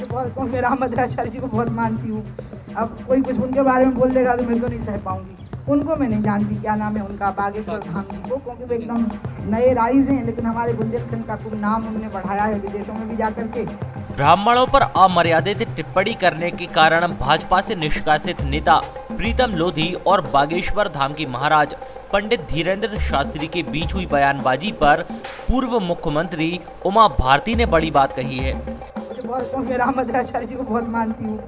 बहुत मेरा मद्राचार्य जी को बहुत मानती हूँ। अब कोई कुछ उनके बारे में बोल देगा तो मैं तो नहीं सह पाऊंगी। उनको मैं नहीं जानती, क्या नाम है उनका, बागेश्वर धाम जी को, क्योंकि वो एकदम नए राइज हैं, लेकिन हमारे बुंदेलखंड का खूब नाम उन्होंने बढ़ाया है विदेशों में भी जाकर के। ब्राह्मणों पर अमर्यादित टिप्पणी करने के कारण भाजपा से निष्कासित नेता प्रीतम लोधी और बागेश्वर धाम के महाराज पंडित धीरेन्द्र शास्त्री के बीच हुई बयानबाजी पर पूर्व मुख्यमंत्री उमा भारती ने बड़ी बात कही है। मेरा मद्राचार्य जी को बहुत मानती हूँ।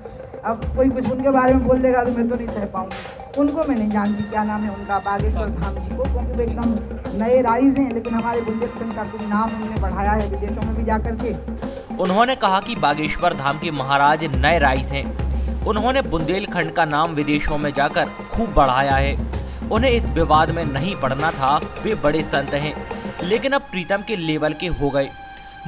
अब कोई कुछ उनके बारे में बोल देगा तो मैं तो नहीं सह पाऊंगी। उनको मैं नहीं जानती, क्या नाम है उनका, बागेश्वर धाम जी को, क्योंकि वो एकदम नए राइज हैं, लेकिन हमारे बुंदेलखंड का खूब नाम उन्होंने बढ़ाया है विदेशों में भी जाकर के। उन्होंने कहा कि बागेश्वर धाम के महाराज नए राइज हैं। उन्होंने बुंदेलखंड का नाम विदेशों में जाकर खूब बढ़ाया है। उन्हें इस विवाद में नहीं पड़ना था, वे बड़े संत हैं, लेकिन अब प्रीतम के लेवल के हो गए।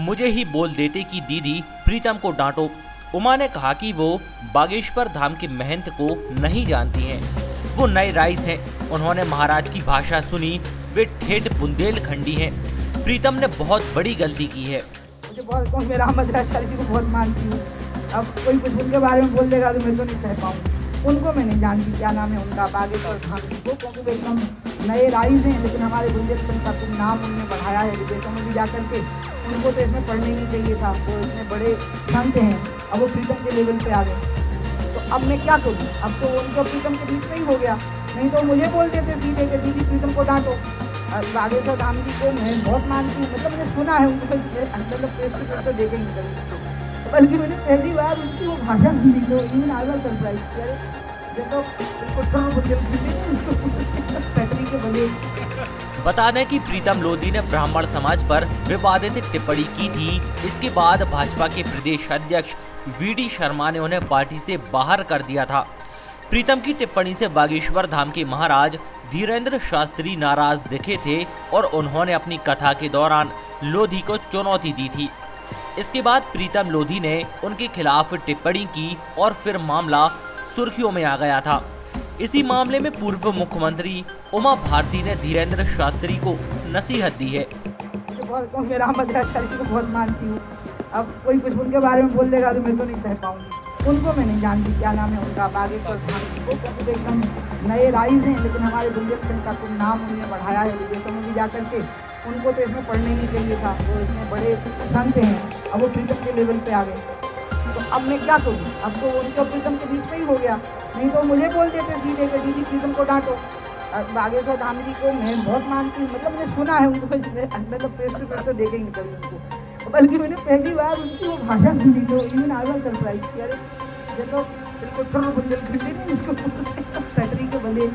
मुझे ही बोल देते कि दीदी प्रीतम को डांटो। उमा ने कहा कि वो बागेश्वर धाम के महंत को नहीं जानती हैं, वो नए राइज हैं। उन्होंने महाराज की भाषा सुनी, वे ठेठ बुंदेलखंडी हैं। प्रीतम ने बहुत बड़ी गलती की है। मुझे मेरा मद्राचार्य जी को बहुत मानती हूँ। अब कोई कुछ उनके बारे में बोल देगा तो मैं तो नहीं सह पाऊंगी। उनको मैं नहीं जानती, क्या नाम है उनका, बागेश्वर धाम जी को, क्योंकि वो एकदम नए राइज हैं, लेकिन हमारे बुंदेलखंड का खूब नाम उन्होंने बढ़ाया है विदेशों में भी जाकर के। उनको तो इसमें पढ़ने ही नहीं चाहिए था, वो इतने बड़े संत हैं, अब वो प्रीतम के लेवल पे आ गए। तो अब मैं क्या करूँ? अब तो उनके प्रीतम के बीच में ही हो गया। नहीं तो मुझे बोल देते सीधे कि दीदी प्रीतम को डांटो। बागेश्वर धाम जी को मैं बहुत मानती हूँ, मतलब मैंने सुना है उनको, मतलब फेस टू फेस तो देखे नहीं कभी, बल्कि मैंने पहली बार उनकी वो भाषा सुनी तो इवन आई वाज सरप्राइज कि तो पैटरी के बने। बता दें कि प्रीतम लोधी ने ब्राह्मण समाज पर विवादित टिप्पणी की थी। इसके बाद भाजपा के प्रदेश अध्यक्ष वीडी शर्मा ने उन्हें पार्टी से बाहर कर दिया था। प्रीतम की टिप्पणी से बागेश्वर धाम के महाराज धीरेन्द्र शास्त्री नाराज दिखे थे और उन्होंने अपनी कथा के दौरान लोधी को चुनौती दी थी। इसके बाद प्रीतम लोधी ने उनके खिलाफ टिप्पणी की और फिर मामला सुर्खियों में आ गया था। इसी मामले में पूर्व मुख्यमंत्री उमा भारती ने धीरेन्द्र शास्त्री को नसीहत दी है। मेरा मद्राचार्य जी को बहुत मानती हूँ। अब कोई कुछ उनके बारे में बोल देगा तो मैं तो नहीं सह पाऊंगी। उनको मैं नहीं जानती, क्या नाम है उनका, बागेश्वर धाम जी को, क्योंकि वो एकदम नए राइज हैं, लेकिन हमारे बुंदेलखंड का खूब नाम उन्होंने बढ़ाया है विदेशों में भी जाकर के। उनको तो इसमें पढ़ने ही नहीं चाहिए था, वो इतने बड़े संत हैं, अब वो प्रीतम के लेवल पे आ गए। तो अब मैं क्या करूँ? अब तो उनके प्रीतम के बीच में ही हो गया। नहीं तो मुझे बोल देते सीधे कि दीदी प्रीतम को डांटो। बागेश्वर धाम जी को मैं बहुत मानती हूँ, मतलब मैंने सुना है उनको, मतलब फेस टू फेस तो देखे ही नहीं कभी उनको, बल्कि मैंने पहली बार उनकी वो भाषा सुनी तो इवन आई वाज सरप्राइज कि अरे ये तो बिल्कुल बुंदेलखंडी नहीं, इसको पैटरी के बने।